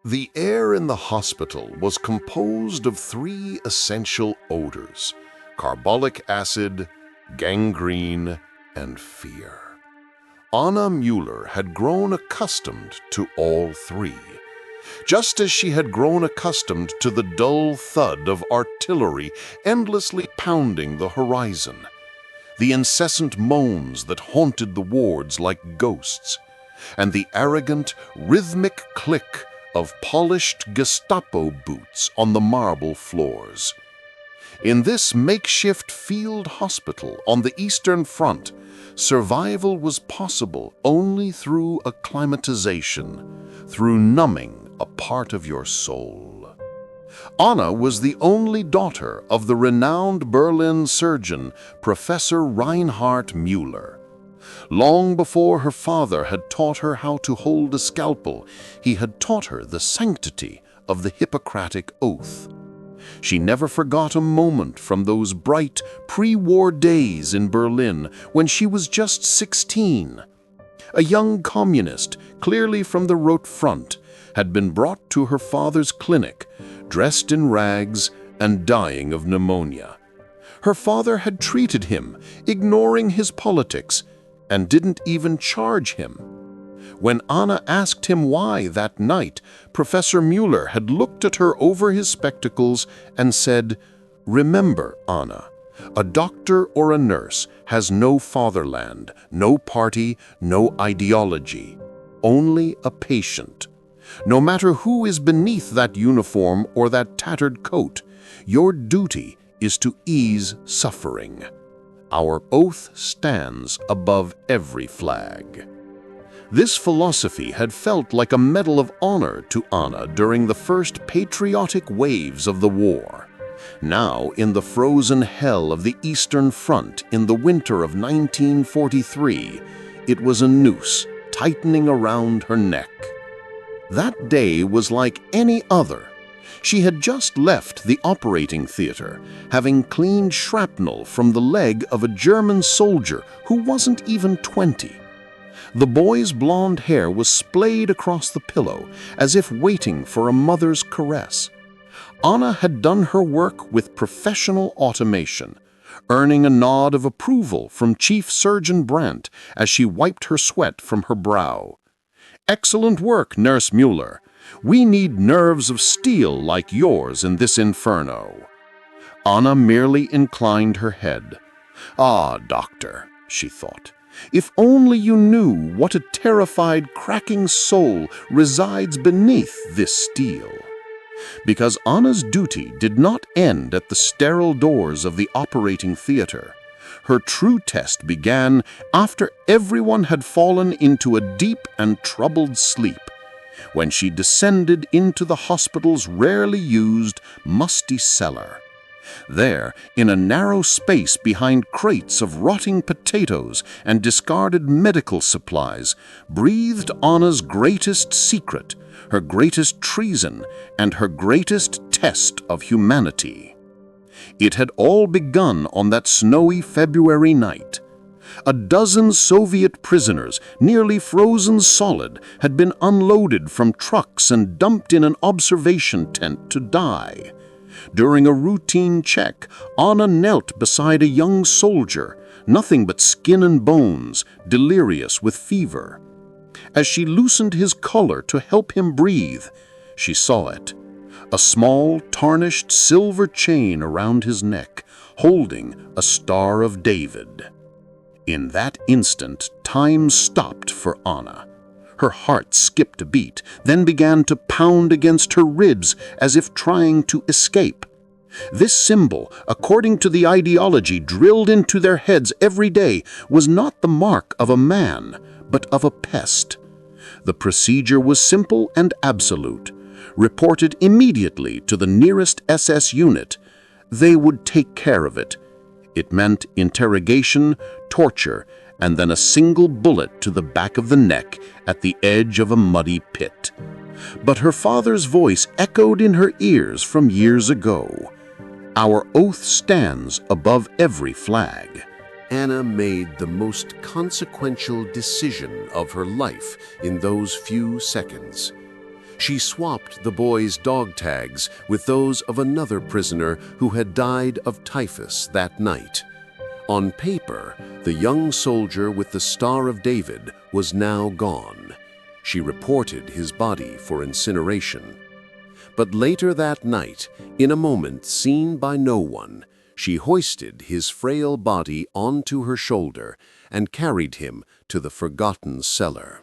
The air in the hospital was composed of three essential odors: carbolic acid, gangrene, and fear. Anna Müller had grown accustomed to all three, just as she had grown accustomed to the dull thud of artillery endlessly pounding the horizon, the incessant moans that haunted the wards like ghosts, and the arrogant, rhythmic click of polished Gestapo boots on the marble floors. In this makeshift field hospital on the Eastern Front, survival was possible only through acclimatization, through numbing a part of your soul. Anna was the only daughter of the renowned Berlin surgeon, Professor Reinhard Müller. Long before her father had taught her how to hold a scalpel, he had taught her the sanctity of the Hippocratic Oath. She never forgot a moment from those bright pre-war days in Berlin when she was just 16. A young communist, clearly from the Rote Front, had been brought to her father's clinic, dressed in rags and dying of pneumonia. Her father had treated him, ignoring his politics, and didn't even charge him. When Anna asked him why that night, Professor Müller had looked at her over his spectacles and said, "Remember, Anna, a doctor or a nurse has no fatherland, no party, no ideology, only a patient. No matter who is beneath that uniform or that tattered coat, your duty is to ease suffering. Our oath stands above every flag." This philosophy had felt like a medal of honor to Anna during the first patriotic waves of the war. Now, in the frozen hell of the Eastern Front in the winter of 1943, it was a noose tightening around her neck. That day was like any other. She had just left the operating theater, having cleaned shrapnel from the leg of a German soldier who wasn't even 20. The boy's blonde hair was splayed across the pillow, as if waiting for a mother's caress. Anna had done her work with professional automation, earning a nod of approval from Chief Surgeon Brandt as she wiped her sweat from her brow. "Excellent work, Nurse Müller. We need nerves of steel like yours in this inferno." Anna merely inclined her head. "Ah, doctor," she thought, "if only you knew what a terrified, cracking soul resides beneath this steel." Because Anna's duty did not end at the sterile doors of the operating theater. Her true test began after everyone had fallen into a deep and troubled sleep, when she descended into the hospital's rarely used, musty cellar. There, in a narrow space behind crates of rotting potatoes and discarded medical supplies, breathed Anna's greatest secret, her greatest treason, and her greatest test of humanity. It had all begun on that snowy February night. A dozen Soviet prisoners, nearly frozen solid, had been unloaded from trucks and dumped in an observation tent to die. During a routine check, Anna knelt beside a young soldier, nothing but skin and bones, delirious with fever. As she loosened his collar to help him breathe, she saw it. A small, tarnished silver chain around his neck, holding a Star of David. In that instant, time stopped for Anna. Her heart skipped a beat, then began to pound against her ribs as if trying to escape. This symbol, according to the ideology drilled into their heads every day, was not the mark of a man, but of a pest. The procedure was simple and absolute. Reported immediately to the nearest SS unit. They would take care of it. It meant interrogation, torture, and then a single bullet to the back of the neck at the edge of a muddy pit. But her father's voice echoed in her ears from years ago. "Our oath stands above every flag." Anna made the most consequential decision of her life in those few seconds. She swapped the boy's dog tags with those of another prisoner who had died of typhus that night. On paper, the young soldier with the Star of David was now gone. She reported his body for incineration. But later that night, in a moment seen by no one, she hoisted his frail body onto her shoulder and carried him to the forgotten cellar.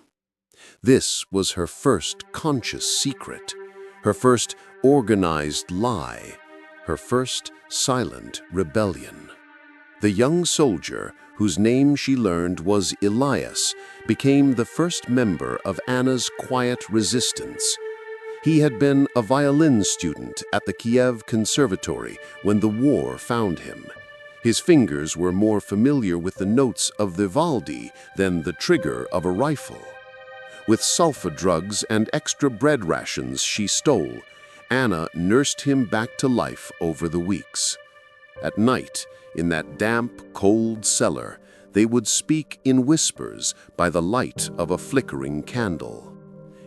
This was her first conscious secret, her first organized lie, her first silent rebellion. The young soldier, whose name she learned was Elias, became the first member of Anna's quiet resistance. He had been a violin student at the Kiev Conservatory when the war found him. His fingers were more familiar with the notes of Vivaldi than the trigger of a rifle. With sulfa drugs and extra bread rations she stole, Anna nursed him back to life over the weeks. At night, in that damp, cold cellar, they would speak in whispers by the light of a flickering candle.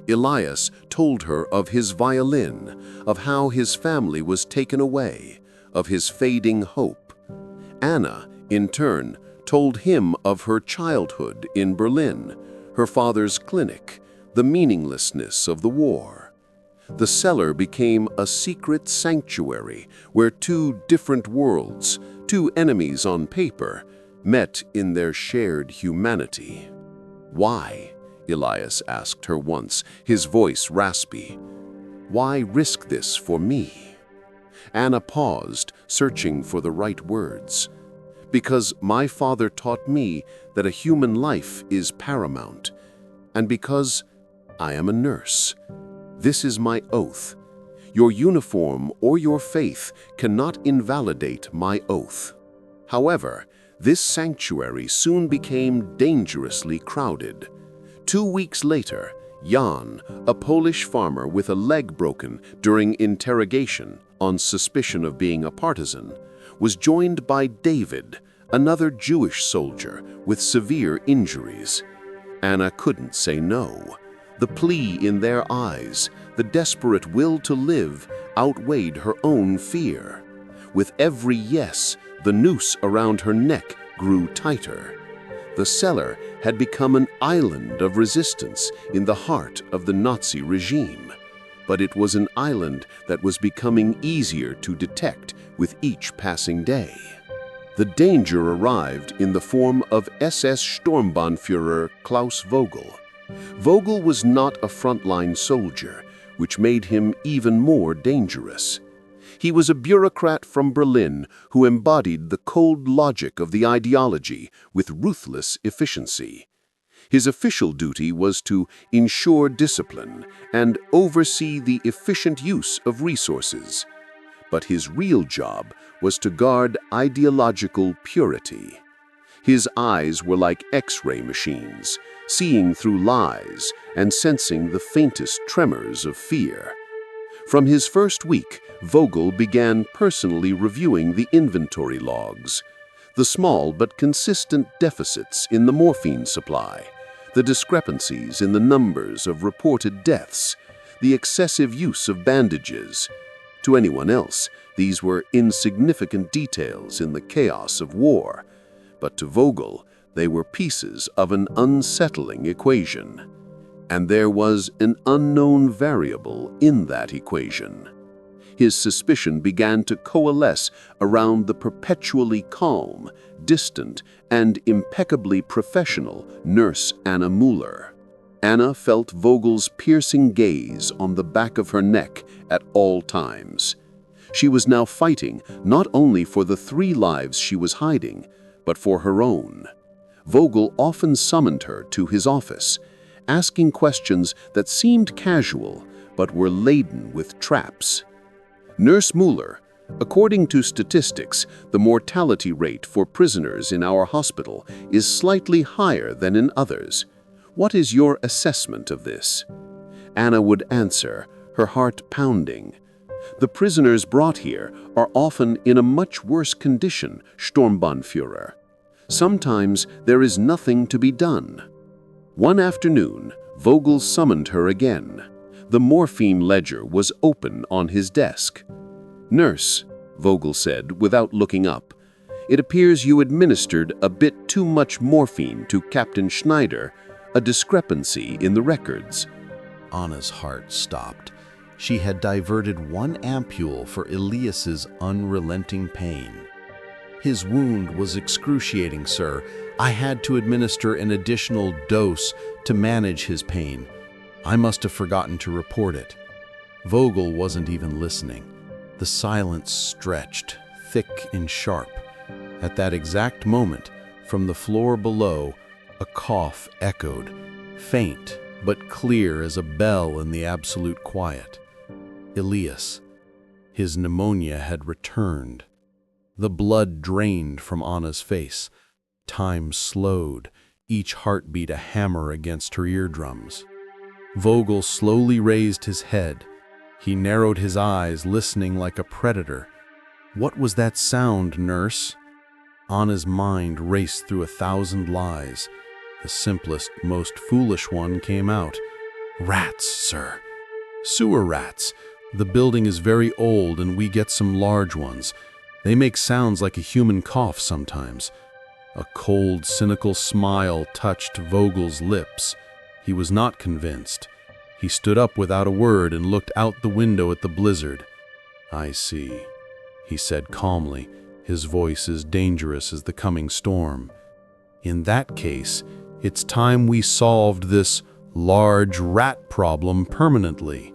Elias told her of his violin, of how his family was taken away, of his fading hope. Anna, in turn, told him of her childhood in Berlin, her father's clinic, the meaninglessness of the war. The cellar became a secret sanctuary where two different worlds, two enemies on paper, met in their shared humanity. "Why?" Elias asked her once, his voice raspy. "Why risk this for me?" Anna paused, searching for the right words. "Because my father taught me that a human life is paramount, and because I am a nurse. This is my oath. Your uniform or your faith cannot invalidate my oath." However, this sanctuary soon became dangerously crowded. 2 weeks later, Jan, a Polish farmer with a leg broken during interrogation on suspicion of being a partisan, was joined by David, another Jewish soldier with severe injuries. Anna couldn't say no. The plea in their eyes, the desperate will to live, outweighed her own fear. With every yes, the noose around her neck grew tighter. The cellar had become an island of resistance in the heart of the Nazi regime. But it was an island that was becoming easier to detect with each passing day. The danger arrived in the form of SS Sturmbannführer Klaus Vogel. Vogel was not a frontline soldier, which made him even more dangerous. He was a bureaucrat from Berlin who embodied the cold logic of the ideology with ruthless efficiency. His official duty was to ensure discipline and oversee the efficient use of resources. But his real job was to guard ideological purity. His eyes were like X-ray machines, seeing through lies and sensing the faintest tremors of fear. From his first week, Vogel began personally reviewing the inventory logs, the small but consistent deficits in the morphine supply, the discrepancies in the numbers of reported deaths, the excessive use of bandages. To anyone else, these were insignificant details in the chaos of war, but to Vogel, they were pieces of an unsettling equation. And there was an unknown variable in that equation. His suspicion began to coalesce around the perpetually calm, distant, and impeccably professional nurse Anna Müller. Anna felt Vogel's piercing gaze on the back of her neck at all times. She was now fighting not only for the 3 lives she was hiding, but for her own. Vogel often summoned her to his office, asking questions that seemed casual but were laden with traps. "Nurse Müller, according to statistics, the mortality rate for prisoners in our hospital is slightly higher than in others. What is your assessment of this?" Anna would answer, her heart pounding. "The prisoners brought here are often in a much worse condition, Sturmbannführer. Sometimes there is nothing to be done." One afternoon, Vogel summoned her again. The morphine ledger was open on his desk. "Nurse," Vogel said without looking up, "it appears you administered a bit too much morphine to Captain Schneider, a discrepancy in the records." Anna's heart stopped. She had diverted 1 ampule for Elias's unrelenting pain. "His wound was excruciating, sir. I had to administer an additional dose to manage his pain. I must have forgotten to report it." Vogel wasn't even listening. The silence stretched, thick and sharp. At that exact moment, from the floor below, a cough echoed, faint but clear as a bell in the absolute quiet. Elias. His pneumonia had returned. The blood drained from Anna's face. Time slowed, each heartbeat a hammer against her eardrums. Vogel slowly raised his head. He narrowed his eyes, listening like a predator. "What was that sound, nurse?" Anna's mind raced through 1,000 lies. The simplest, most foolish one came out. "Rats, sir. Sewer rats. The building is very old and we get some large ones. They make sounds like a human cough sometimes." A cold, cynical smile touched Vogel's lips. He was not convinced. He stood up without a word and looked out the window at the blizzard. "I see," he said calmly, his voice as dangerous as the coming storm. "In that case, it's time we solved this large rat problem permanently.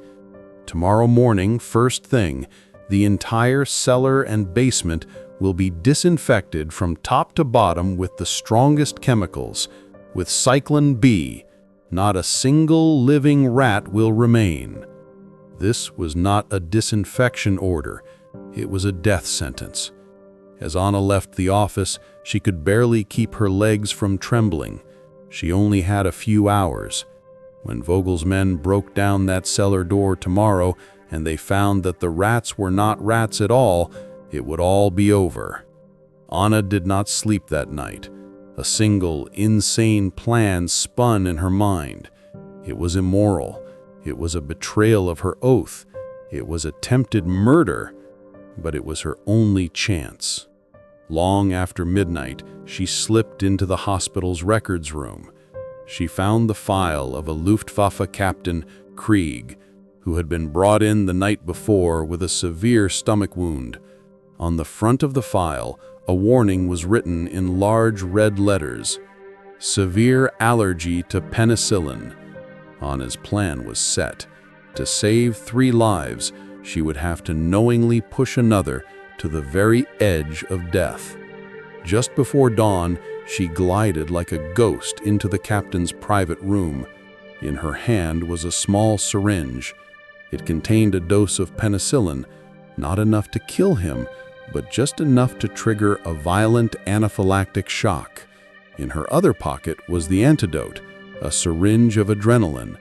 Tomorrow morning, first thing, the entire cellar and basement will be disinfected from top to bottom with the strongest chemicals, with Cyclone B. Not a single living rat will remain." This was not a disinfection order. It was a death sentence. As Anna left the office, she could barely keep her legs from trembling. She only had a few hours. When Vogel's men broke down that cellar door tomorrow and they found that the rats were not rats at all, it would all be over. Anna did not sleep that night. A single, insane plan spun in her mind. It was immoral. It was a betrayal of her oath. It was attempted murder. But it was her only chance. Long after midnight, she slipped into the hospital's records room. She found the file of a Luftwaffe captain, Krieg, who had been brought in the night before with a severe stomach wound. On the front of the file, a warning was written in large red letters: "Severe allergy to penicillin." Anna's plan was set. To save 3 lives, she would have to knowingly push another to the very edge of death. Just before dawn, she glided like a ghost into the captain's private room. In her hand was a small syringe. It contained a dose of penicillin, not enough to kill him, but just enough to trigger a violent anaphylactic shock. In her other pocket was the antidote, a syringe of adrenaline.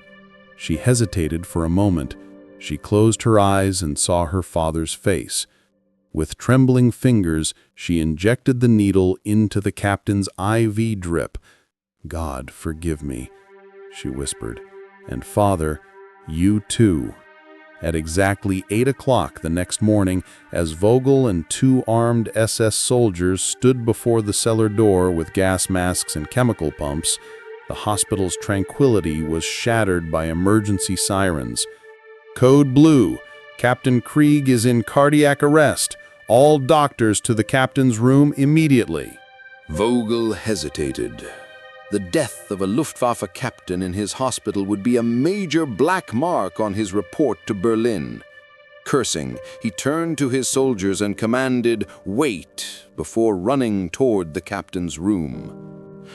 She hesitated for a moment. She closed her eyes and saw her father's face. With trembling fingers, she injected the needle into the captain's IV drip. "God, forgive me," she whispered. "And Father, you too." At exactly 8 o'clock the next morning, as Vogel and 2 armed SS soldiers stood before the cellar door with gas masks and chemical pumps, the hospital's tranquility was shattered by emergency sirens. "Code Blue, Captain Krieg is in cardiac arrest. All doctors to the captain's room immediately." Vogel hesitated. The death of a Luftwaffe captain in his hospital would be a major black mark on his report to Berlin. Cursing, he turned to his soldiers and commanded, "Wait," before running toward the captain's room.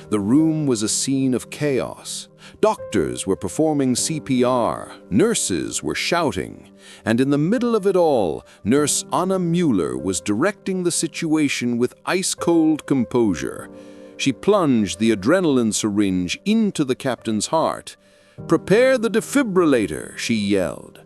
The room was a scene of chaos. Doctors were performing CPR, nurses were shouting, and in the middle of it all, Nurse Anna Müller was directing the situation with ice-cold composure. She plunged the adrenaline syringe into the captain's heart. "Prepare the defibrillator," she yelled.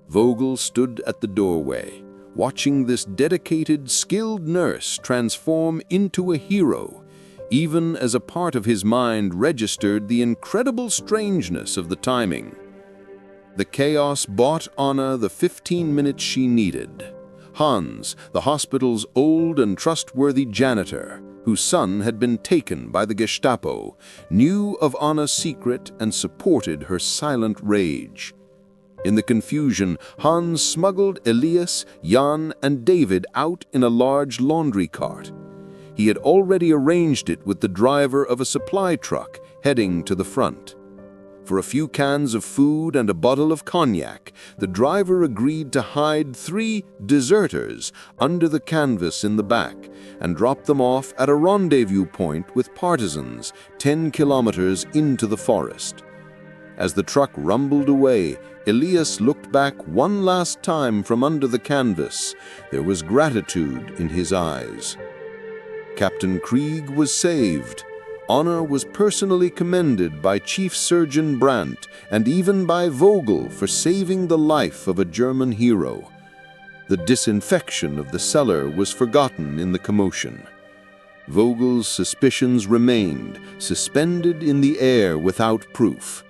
Vogel stood at the doorway, watching this dedicated, skilled nurse transform into a hero, even as a part of his mind registered the incredible strangeness of the timing. The chaos bought Anna the 15 minutes she needed. Hans, the hospital's old and trustworthy janitor, whose son had been taken by the Gestapo, knew of Anna's secret and supported her silent rage. In the confusion, Hans smuggled Elias, Jan, and David out in a large laundry cart. He had already arranged it with the driver of a supply truck heading to the front. For a few cans of food and a bottle of cognac, the driver agreed to hide 3 deserters under the canvas in the back and drop them off at a rendezvous point with partisans 10 kilometers into the forest. As the truck rumbled away, Elias looked back one last time from under the canvas. There was gratitude in his eyes. Captain Krieg was saved. Anna was personally commended by Chief Surgeon Brandt and even by Vogel for saving the life of a German hero. The disinfection of the cellar was forgotten in the commotion. Vogel's suspicions remained, suspended in the air without proof.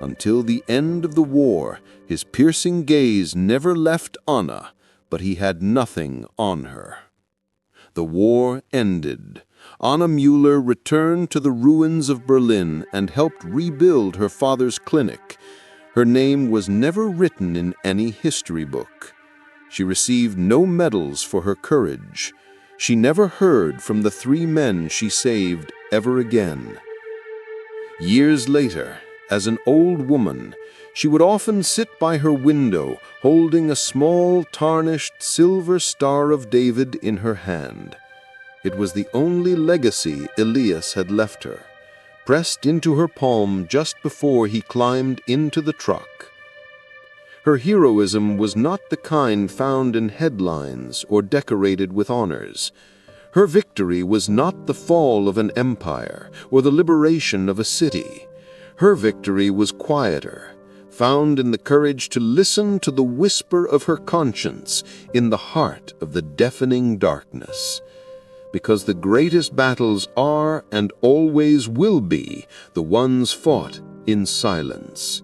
Until the end of the war, his piercing gaze never left Anna, but he had nothing on her. The war ended. Anna Müller returned to the ruins of Berlin and helped rebuild her father's clinic. Her name was never written in any history book. She received no medals for her courage. She never heard from the 3 men she saved ever again. Years later, as an old woman, she would often sit by her window holding a small tarnished silver Star of David in her hand. It was the only legacy Elias had left her, pressed into her palm just before he climbed into the truck. Her heroism was not the kind found in headlines or decorated with honors. Her victory was not the fall of an empire or the liberation of a city. Her victory was quieter, found in the courage to listen to the whisper of her conscience in the heart of the deafening darkness. Because the greatest battles are and always will be the ones fought in silence.